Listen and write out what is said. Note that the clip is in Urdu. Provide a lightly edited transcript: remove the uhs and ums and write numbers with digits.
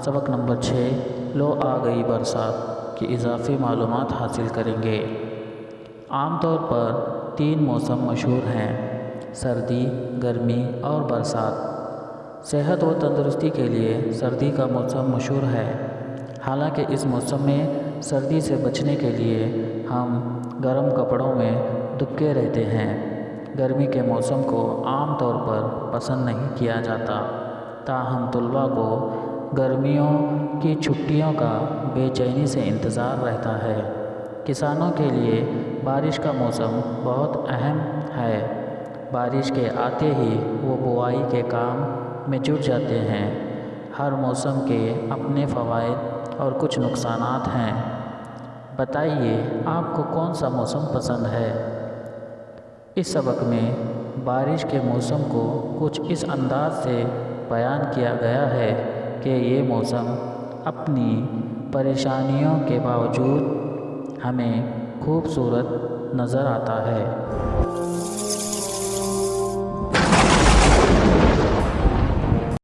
سبق نمبر 6 لو آ گئی برسات کی اضافی معلومات حاصل کریں گے۔ عام طور پر 3 موسم مشہور ہیں: سردی، گرمی اور برسات۔ صحت و تندرستی کے لیے سردی کا موسم مشہور ہے۔ حالانکہ اس موسم میں سردی سے بچنے کے لیے ہم گرم کپڑوں میں دبکے رہتے ہیں۔ گرمی کے موسم کو عام طور پر پسند نہیں کیا جاتا، تاہم طلباء کو گرمیوں کی چھٹیوں کا بے چینی سے انتظار رہتا ہے۔ کسانوں کے لیے بارش کا موسم بہت اہم ہے۔ بارش کے آتے ہی وہ بوائی کے کام میں جٹ جاتے ہیں۔ ہر موسم کے اپنے فوائد اور کچھ نقصانات ہیں۔ بتائیے آپ کو کون سا موسم پسند ہے؟ اس سبق میں بارش کے موسم کو کچھ اس انداز سے بیان کیا گیا ہے کہ یہ موسم اپنی پریشانیوں کے باوجود ہمیں خوبصورت نظر آتا ہے۔